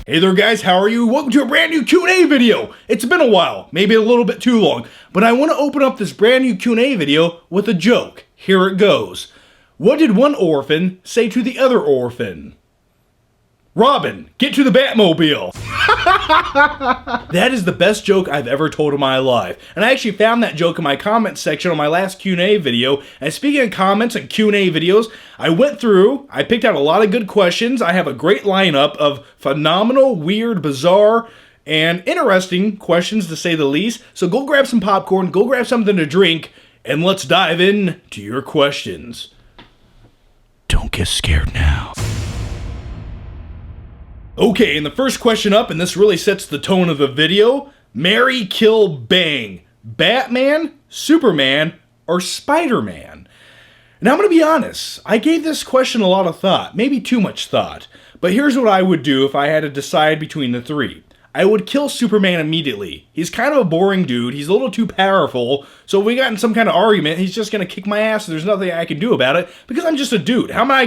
Hey there guys, how are you? Welcome to a brand new Q&A video. It's been a while, maybe a little bit too long, but I want to open up this brand new Q&A video with a joke. Here it goes. What did one orphan say to the other orphan? Robin, get to the Batmobile. That is the best joke I've ever told in my life. And I actually found that joke in my comments section on my last Q&A video. And speaking of comments and Q&A videos, I went through, I picked out a lot of good questions. I have a great lineup of phenomenal, weird, bizarre, and interesting questions to say the least. So go grab some popcorn, go grab something to drink, and let's dive in to your questions. Don't get scared now. Okay, and the first question up, and this really sets the tone of the video. Marry, kill, bang. Batman, Superman, or Spider-Man? Now I'm going to be honest, I gave this question a lot of thought, maybe too much thought. But here's what I would do if I had to decide between the three. I would kill Superman immediately. He's kind of a boring dude, he's a little too powerful, so if we got in some kind of argument, he's just going to kick my ass and there's nothing I can do about it, because I'm just a dude. How am I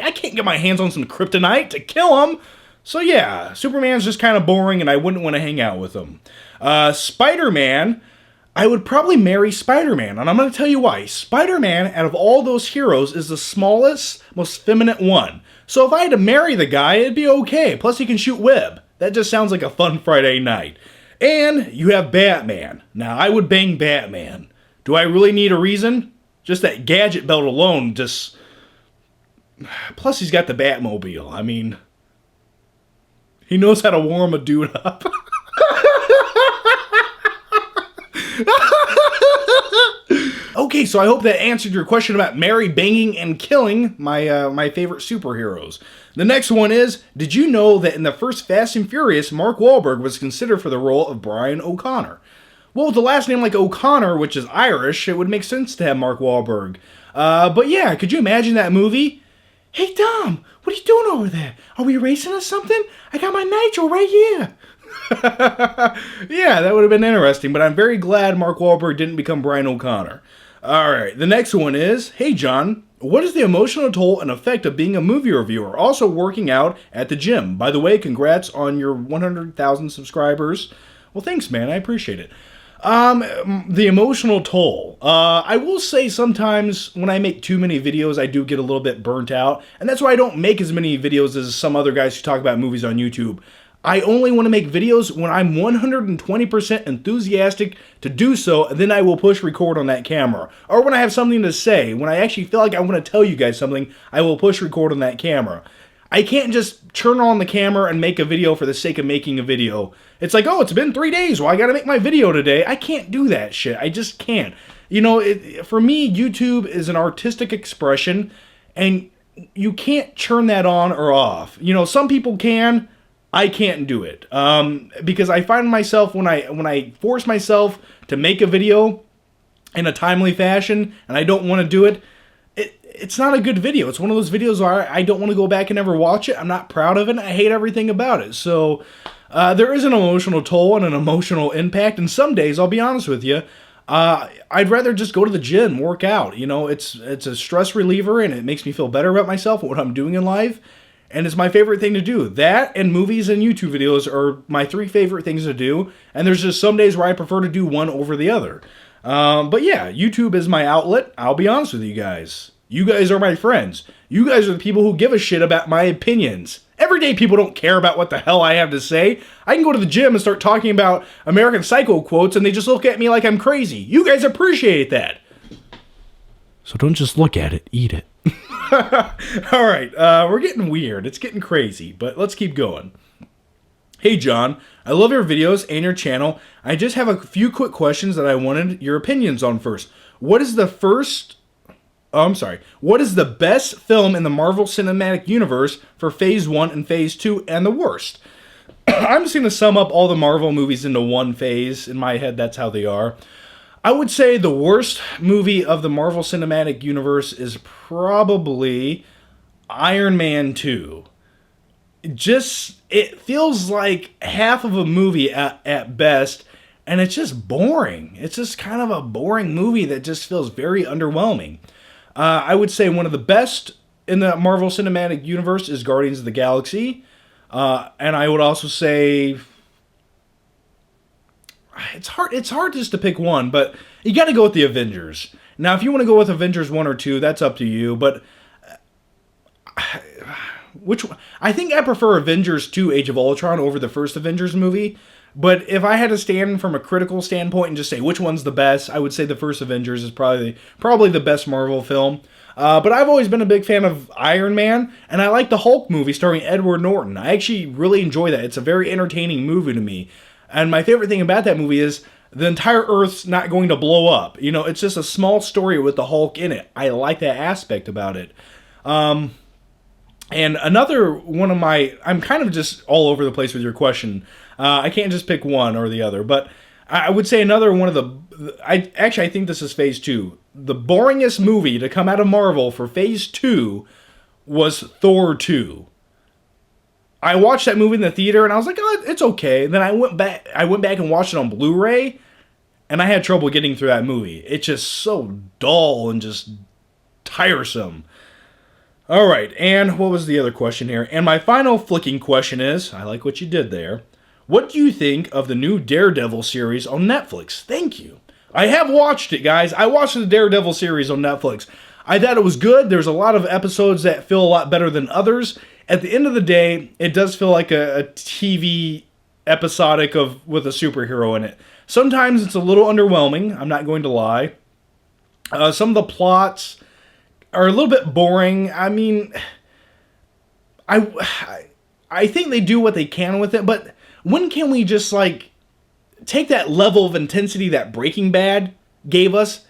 can't get my hands on some kryptonite to kill him. So yeah, Superman's just kind of boring and I wouldn't want to hang out with him. Spider-Man, I would probably marry Spider-Man, and I'm going to tell you why. Spider-Man, out of all those heroes, is the smallest, most feminine one. So if I had to marry the guy, it'd be okay. Plus he can shoot web. That just sounds like a fun Friday night. And you have Batman. Now, I would bang Batman. Do I really need a reason? Just that gadget belt alone just... Plus he's got the Batmobile. I mean... He knows how to warm a dude up. Okay, so I hope that answered your question about marry, banging, and killing my favorite superheroes. The next one is, did you know that in the first Fast and Furious, Mark Wahlberg was considered for the role of Brian O'Connor? Well, with a last name like O'Connor, which is Irish, it would make sense to have Mark Wahlberg. But yeah, could you imagine that movie? Hey, Dom, what are you doing over there? Are we racing or something? I got my nitro right here. Yeah, that would have been interesting, but I'm very glad Mark Wahlberg didn't become Brian O'Connor. Alright, the next one is, hey John, what is the emotional toll and effect of being a movie reviewer, also working out at the gym? By the way, congrats on your 100,000 subscribers. Well, thanks, man, I appreciate it. The emotional toll. I will say sometimes when I make too many videos, I do get a little bit burnt out. And that's why I don't make as many videos as some other guys who talk about movies on YouTube. I only want to make videos when I'm 120% enthusiastic to do so, and then I will push record on that camera. Or when I have something to say, when I actually feel like I want to tell you guys something, I will push record on that camera. I can't just turn on the camera and make a video for the sake of making a video. It's like, oh, it's been 3 days. Well, I gotta make my video today. I can't do that shit. I just can't. You know, for me, YouTube is an artistic expression, and you can't turn that on or off. You know, some people can. I can't do it. Because I find myself, when I force myself to make a video in a timely fashion, and I don't want to do it, it's not a good video. It's one of those videos where I don't want to go back and ever watch it. I'm not proud of it. I hate everything about it. So there is an emotional toll and an emotional impact. And some days, I'll be honest with you, I'd rather just go to the gym, work out. You know, it's a stress reliever, and it makes me feel better about myself and what I'm doing in life. And it's my favorite thing to do. That and movies and YouTube videos are my 3 favorite things to do. And there's just some days where I prefer to do one over the other. But yeah, YouTube is my outlet. I'll be honest with you guys. You guys are my friends. You guys are the people who give a shit about my opinions. Everyday people don't care about what the hell I have to say. I can go to the gym and start talking about American Psycho quotes and they just look at me like I'm crazy. You guys appreciate that. So don't just look at it, eat it. Alright, we're getting weird. It's getting crazy, but let's keep going. Hey John, I love your videos and your channel. I just have a few quick questions that I wanted your opinions on first. What is the best film in the Marvel Cinematic Universe for Phase 1 and Phase 2, and the worst? I'm just going to sum up all the Marvel movies into one phase. In my head, that's how they are. I would say the worst movie of the Marvel Cinematic Universe is probably Iron Man 2. It feels like half of a movie at best, and it's just boring. It's just kind of a boring movie that just feels very underwhelming. I would say one of the best in the Marvel Cinematic Universe is Guardians of the Galaxy. And I would also say it's hard just to pick one, but you got to go with the Avengers. Now, if you want to go with Avengers 1 or 2, that's up to you, but which I think I prefer Avengers 2 Age of Ultron over the first Avengers movie. But if I had to stand from a critical standpoint and just say which one's the best, I would say the first Avengers is probably the best Marvel film. But I've always been a big fan of Iron Man, and I like the Hulk movie starring Edward Norton. I actually really enjoy that. It's a very entertaining movie to me. And my favorite thing about that movie is the entire Earth's not going to blow up. You know, it's just a small story with the Hulk in it. I like that aspect about it. And another one of I'm kind of just all over the place with your question. I can't just pick one or the other, but I would say another one of I think this is Phase 2. The boringest movie to come out of Marvel for Phase 2 was Thor 2. I watched that movie in the theater and I was like, oh, it's okay. Then I went back and watched it on Blu-ray, and I had trouble getting through that movie. It's just so dull and just tiresome. All right, and what was the other question here? And my final flicking question is, I like what you did there. What do you think of the new Daredevil series on Netflix? Thank you. I have watched it, guys. I watched the Daredevil series on Netflix. I thought it was good. There's a lot of episodes that feel a lot better than others. At the end of the day, it does feel like a TV episodic with a superhero in it. Sometimes it's a little underwhelming, I'm not going to lie. Some of the plots are a little bit boring. I mean, I think they do what they can with it, but when can we just, like, take that level of intensity that Breaking Bad gave us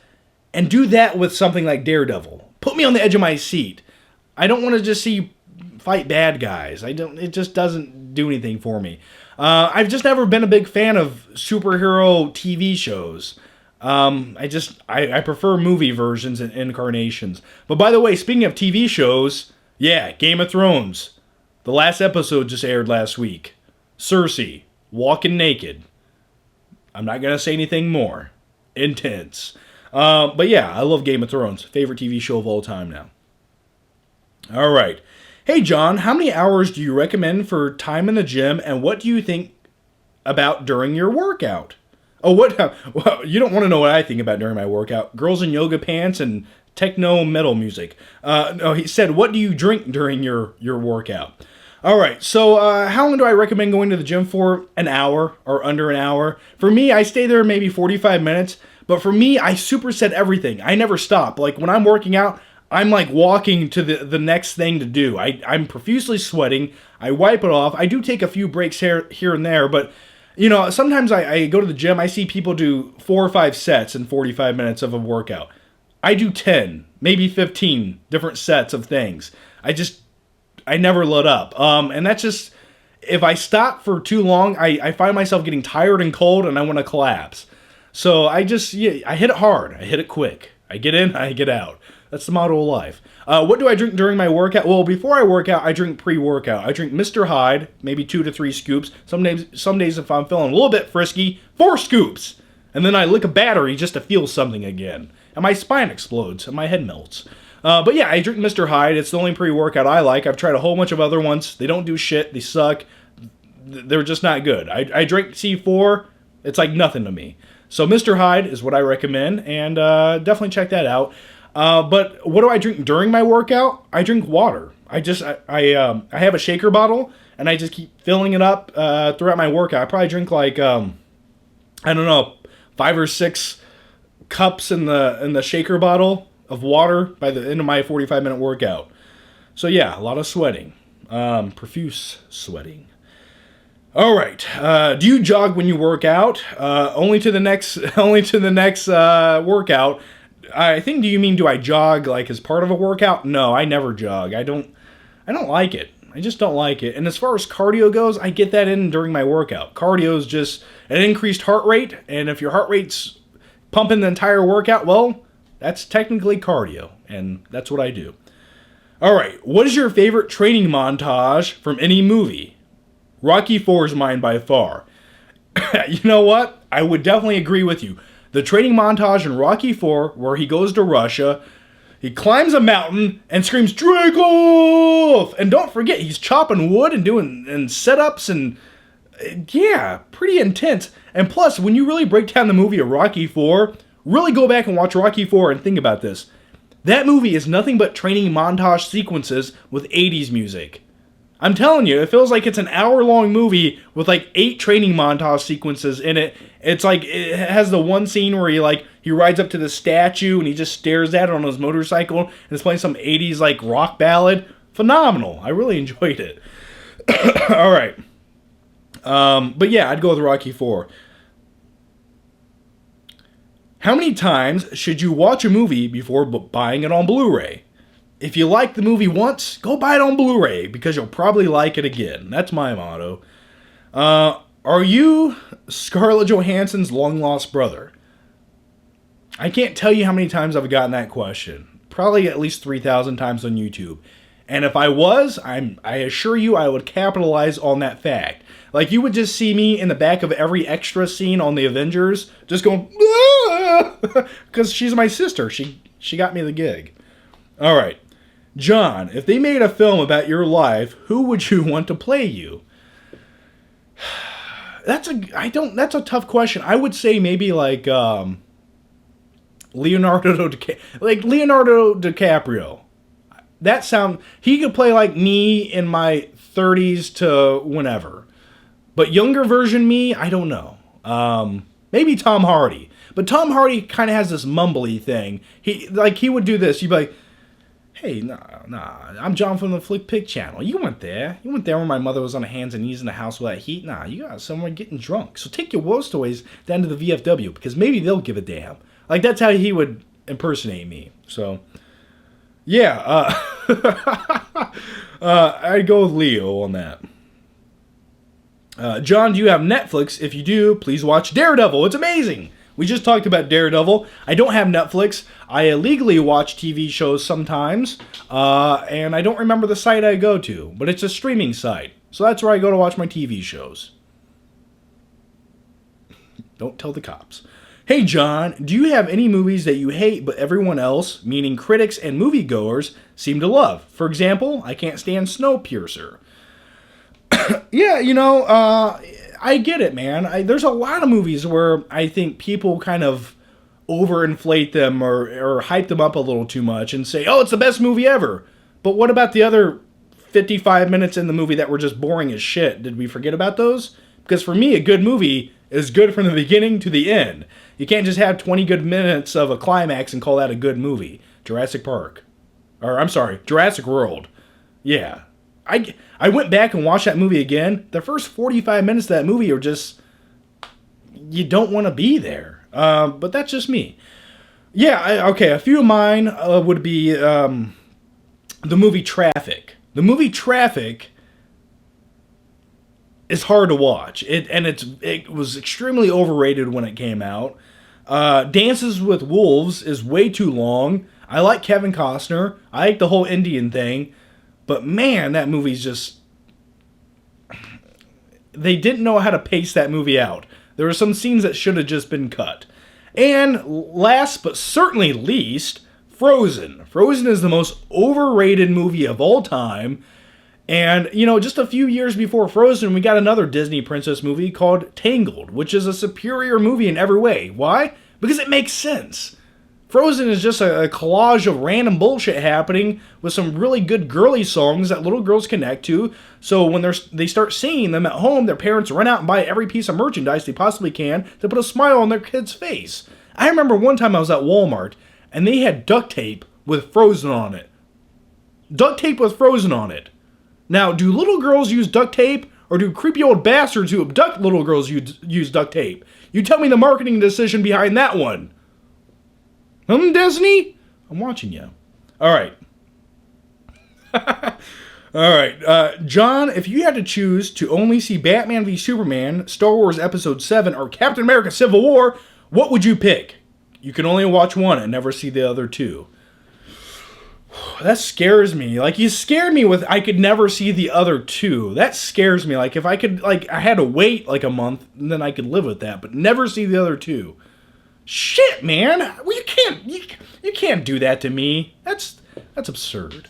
and do that with something like Daredevil? Put me on the edge of my seat. I don't want to just see fight bad guys. It just doesn't do anything for me. I've just never been a big fan of superhero TV shows. I prefer movie versions and incarnations. But by the way, speaking of TV shows, yeah, Game of Thrones. The last episode just aired last week. Cersei, walking naked. I'm not going to say anything more. Intense. But yeah, I love Game of Thrones. Favorite TV show of all time now. All right. Hey, John, how many hours do you recommend for time in the gym, and what do you think about during your workout? Oh, what? Well, you don't want to know what I think about during my workout. Girls in yoga pants and techno metal music. No, he said, what do you drink during your workout? All right, so how long do I recommend going to the gym for? An hour or under an hour? For me, I stay there maybe 45 minutes. But for me, I superset everything. I never stop. Like, when I'm working out, I'm like walking to the next thing to do. I'm profusely sweating. I wipe it off. I do take a few breaks here and there, but you know, sometimes I go to the gym, I see people do 4 or 5 sets in 45 minutes of a workout. I do 10, maybe 15 different sets of things. I never let up. And that's just, if I stop for too long, I find myself getting tired and cold and I want to collapse. So I hit it hard. I hit it quick. I get in, I get out. That's the motto of life. What do I drink during my workout? Well, before I work out, I drink pre-workout. I drink Mr. Hyde, maybe 2 to 3 scoops. Some days if I'm feeling a little bit frisky, 4 scoops. And then I lick a battery just to feel something again. And my spine explodes and my head melts. But yeah, I drink Mr. Hyde. It's the only pre-workout I like. I've tried a whole bunch of other ones. They don't do shit. They suck. They're just not good. I drink C4. It's like nothing to me. So Mr. Hyde is what I recommend, and definitely check that out. But what do I drink during my workout? I drink water. I have a shaker bottle, and I just keep filling it up throughout my workout. I probably drink like, I don't know, 5 or 6 cups in the shaker bottle of water by the end of my 45-minute workout. So yeah, a lot of sweating. Profuse sweating. All right. Do you jog when you work out? Only to the next workout. I think, do you mean, do I jog like as part of a workout? No, I never jog. I don't like it. I just don't like it. And as far as cardio goes, I get that in during my workout. Cardio is just an increased heart rate, and if your heart rate's pumping the entire workout, well, that's technically cardio, and that's what I do. All right. What is your favorite training montage from any movie? Rocky IV is mine by far. You know what? I would definitely agree with you. The training montage in Rocky IV, where he goes to Russia, He climbs a mountain and screams, Dragoff! And don't forget, he's chopping wood and doing setups and, yeah, pretty intense. And plus, when you really break down the movie of Rocky IV, really go back and watch Rocky IV and think about this. That movie is nothing but training montage sequences with 80s music. I'm telling you, it feels like it's an hour-long movie with like 8 training montage sequences in it. It's like, it has the one scene where he rides up to the statue and he just stares at it on his motorcycle and it's playing some 80s like rock ballad. Phenomenal. I really enjoyed it. All right. But yeah, I'd go with Rocky IV. How many times should you watch a movie before buying it on Blu-ray? If you like the movie once, go buy it on Blu-ray, because you'll probably like it again. That's my motto. Are you Scarlett Johansson's long-lost brother? I can't tell you how many times I've gotten that question. Probably at least 3,000 times on YouTube. And if I was, I assure you I would capitalize on that fact. Like, you would just see me in the back of every extra scene on the Avengers, just going, because she's my sister. She got me the gig. All right. John, if they made a film about your life, who would you want to play you? That's a tough question. I would say maybe like Leonardo DiCaprio. He could play like me in my 30s to whenever. But younger version me, I don't know. Maybe Tom Hardy. But Tom Hardy kind of has this mumbly thing. He would do this. You'd be like, hey, nah, I'm John from the Flick Pig channel. You went there when my mother was on her hands and knees in the house with that heat. Nah, you got somewhere getting drunk. So take your worst toys down to the VFW, because maybe they'll give a damn. Like, that's how he would impersonate me. So, yeah, I'd go with Leo on that. John, do you have Netflix? If you do, please watch Daredevil. It's amazing. We just talked about Daredevil. I don't have Netflix. I illegally watch TV shows sometimes, and I don't remember the site I go to, but it's a streaming site. So that's where I go to watch my TV shows. Don't tell the cops. Hey, John, do you have any movies that you hate but everyone else, meaning critics and moviegoers, seem to love? For example, I can't stand Snowpiercer. Yeah, I get it, man. There's a lot of movies where I think people kind of overinflate them or hype them up a little too much and say, oh, it's the best movie ever. But what about the other 55 minutes in the movie that were just boring as shit? Did we forget about those? Because for me, a good movie is good from the beginning to the end. You can't just have 20 good minutes of a climax and call that a good movie. Jurassic World. Yeah. I went back and watched that movie again. The first 45 minutes of that movie are just, you don't want to be there. But that's just me. Yeah, okay, a few of mine would be the movie Traffic. The movie Traffic is hard to watch. It was extremely overrated when it came out. Dances with Wolves is way too long. I like Kevin Costner. I like the whole Indian thing. But man, that movie's just... They didn't know how to pace that movie out. There were some scenes that should have just been cut. And last but certainly least, Frozen. Frozen is the most overrated movie of all time. And, just a few years before Frozen, we got another Disney princess movie called Tangled, which is a superior movie in every way. Why? Because it makes sense. Frozen is just a collage of random bullshit happening with some really good girly songs that little girls connect to. So when they start singing them at home, their parents run out and buy every piece of merchandise they possibly can to put a smile on their kid's face. I remember one time I was at Walmart and they had duct tape with Frozen on it. Duct tape with Frozen on it. Now, do little girls use duct tape, or do creepy old bastards who abduct little girls use duct tape? You tell me the marketing decision behind that one. Disney? I'm watching you. All right. All right. John, if you had to choose to only see Batman v Superman, Star Wars Episode 7, or Captain America Civil War, what would you pick? You can only watch one and never see the other two. That scares me. Like, you scared me with I could never see the other two. That scares me. Like, if I could, I had to wait, a month, and then I could live with that, but never see the other two. Shit, man. Well, you can't do that to me. That's absurd.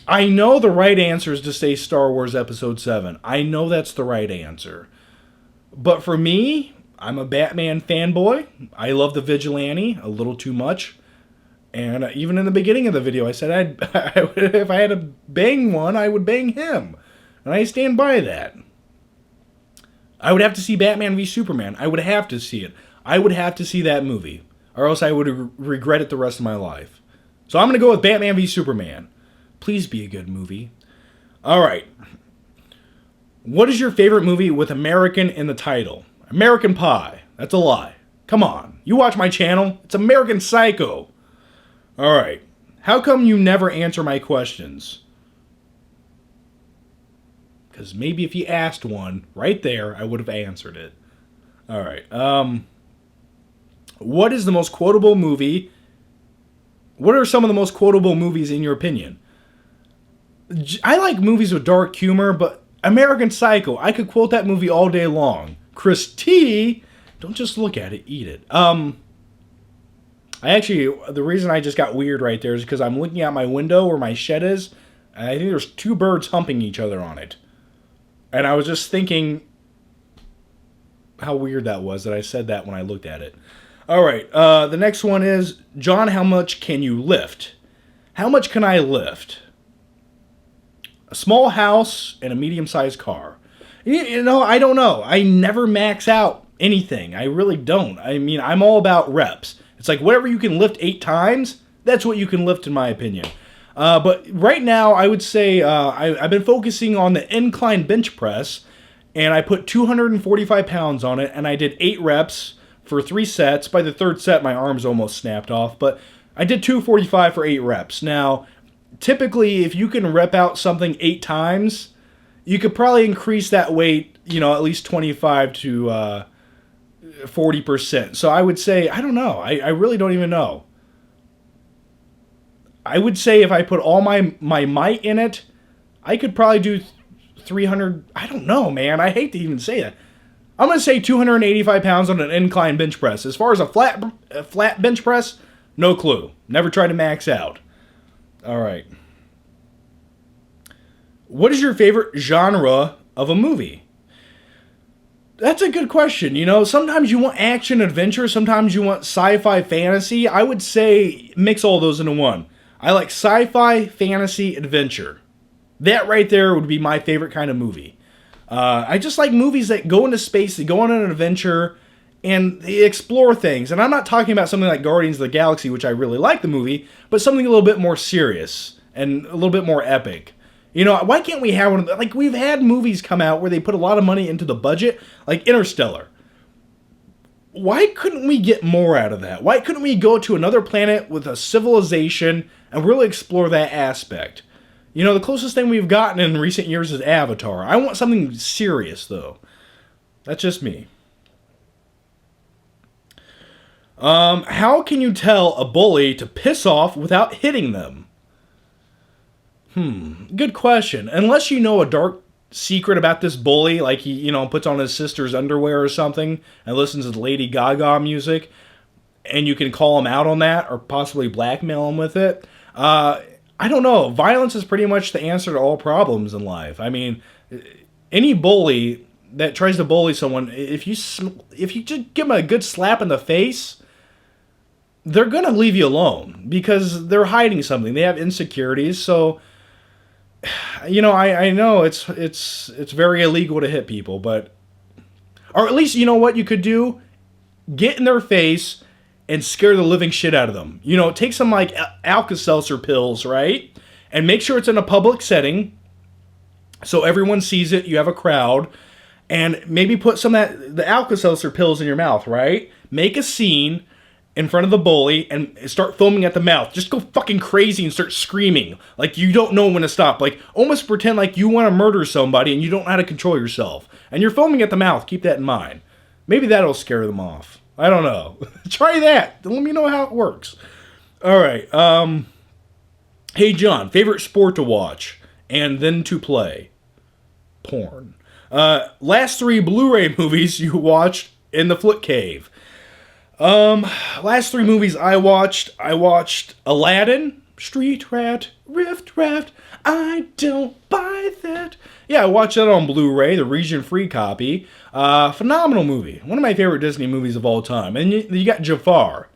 I know the right answer is to say Star Wars Episode 7. I know that's the right answer. But for me, I'm a Batman fanboy. I love the Vigilante a little too much. And even in the beginning of the video, I said if I had to bang one, I would bang him. And I stand by that. I would have to see Batman v Superman. I would have to see it. I would have to see that movie. Or else I would regret it the rest of my life. So I'm going to go with Batman v Superman. Please be a good movie. Alright. What is your favorite movie with American in the title? American Pie. That's a lie. Come on. You watch my channel. It's American Psycho. Alright. How come you never answer my questions? Because maybe if you asked one right there, I would have answered it. Alright. What is the most quotable movie? What are some of the most quotable movies in your opinion? I like movies with dark humor, but American Psycho, I could quote that movie all day long. Chris T, don't just look at it, eat it. The reason I just got weird right there is because I'm looking out my window where my shed is, and I think there's two birds humping each other on it. And I was just thinking how weird that was that I said that when I looked at it. Alright, the next one is, John, how much can you lift? How much can I lift? A small house and a medium-sized car. You know, I don't know. I never max out anything. I really don't. I mean, I'm all about reps. It's like whatever you can lift 8 times, that's what you can lift in my opinion. But right now, I would say I've been focusing on the incline bench press, and I put 245 pounds on it, and I did 8 reps for 3 sets. By the 3rd set, my arms almost snapped off, but I did 245 for 8 reps. Now, typically, if you can rep out something 8 times, you could probably increase that weight, at least 25 to 40%. So I would say, I don't know. I really don't even know. I would say if I put all my might in it, I could probably do 300. I don't know, man. I hate to even say that. I'm going to say 285 pounds on an incline bench press. As far as a flat bench press, no clue. Never tried to max out. All right. What is your favorite genre of a movie? That's a good question. Sometimes you want action adventure, sometimes you want sci-fi fantasy. I would say mix all those into one. I like sci-fi fantasy adventure. That right there would be my favorite kind of movie. I just like movies that go into space, they go on an adventure, and they explore things. And I'm not talking about something like Guardians of the Galaxy, which I really like the movie, but something a little bit more serious and a little bit more epic. Why can't we have one of the, like, we've had movies come out where they put a lot of money into the budget, like Interstellar. Why couldn't we get more out of that? Why couldn't we go to another planet with a civilization and really explore that aspect? The closest thing we've gotten in recent years is Avatar. I want something serious, though. That's just me. How can you tell a bully to piss off without hitting them? Good question. Unless you know a dark secret about this bully, like he, puts on his sister's underwear or something and listens to Lady Gaga music, and you can call him out on that or possibly blackmail him with it. I don't know. Violence is pretty much the answer to all problems in life. I mean, any bully that tries to bully someone, if you just give them a good slap in the face, they're going to leave you alone because they're hiding something. They have insecurities, so I know it's very illegal to hit people, but or at least what you could do, get in their face and scare the living shit out of them. Take some like Alka-Seltzer pills, right? And make sure it's in a public setting so everyone sees it, you have a crowd, and maybe put some of the Alka-Seltzer pills in your mouth, right? Make a scene in front of the bully and start foaming at the mouth. Just go fucking crazy and start screaming like you don't know when to stop. Like almost pretend like you want to murder somebody and you don't know how to control yourself. And you're foaming at the mouth. Keep that in mind. Maybe that'll scare them off. I don't know. Try that. Let me know how it works. All right. Hey, John, favorite sport to watch and then to play? Porn. Last 3 Blu-ray movies you watched in the Flick Cave. Last three movies I watched Aladdin, Street Rat, Rift Raft, I don't buy that. Yeah, I watched that on Blu-ray, the region-free copy. Phenomenal movie. One of my favorite Disney movies of all time. And you got Jafar.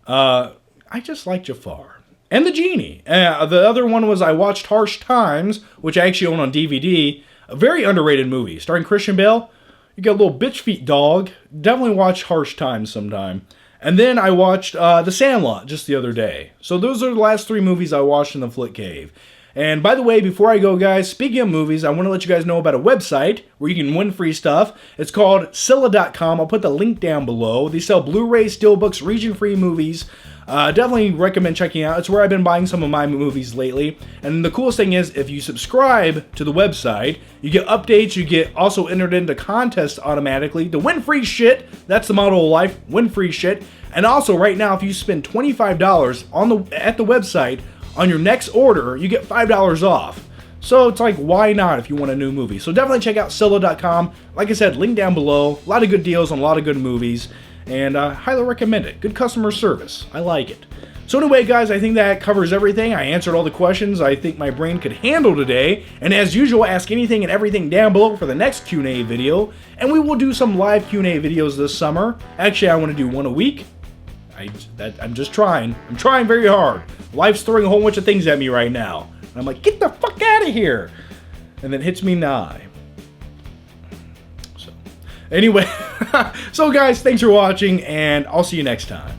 I just like Jafar. And the Genie. The other one was I watched Harsh Times, which I actually own on DVD. A very underrated movie, starring Christian Bale. You got a little bitch feet dog. Definitely watch Harsh Times sometime. And then I watched The Sandlot just the other day. So those are the last three movies I watched in the Flick Cave. And by the way, before I go, guys, speaking of movies, I want to let you guys know about a website where you can win free stuff. It's called Scylla.com. I'll put the link down below. They sell Blu-ray, steelbooks, region-free movies. Definitely recommend checking out. It's where I've been buying some of my movies lately. And the coolest thing is, if you subscribe to the website, you get updates. You get also entered into contests automatically to win free shit. That's the motto of life: win free shit. And also, right now, if you spend $25 at the website on your next order, you get $5 off. So it's like, why not if you want a new movie? So definitely check out Scylla.com. Like I said, link down below. A lot of good deals on a lot of good movies. And highly recommend it. Good customer service. I like it. So anyway, guys, I think that covers everything. I answered all the questions I think my brain could handle today. And as usual, ask anything and everything down below for the next Q&A video. And we will do some live Q&A videos this summer. Actually, I want to do one a week. I'm just trying. I'm trying very hard. Life's throwing a whole bunch of things at me right now. And I'm like, get the fuck out of here. And then it hits me in the eye. So, anyway. So guys, thanks for watching, and I'll see you next time.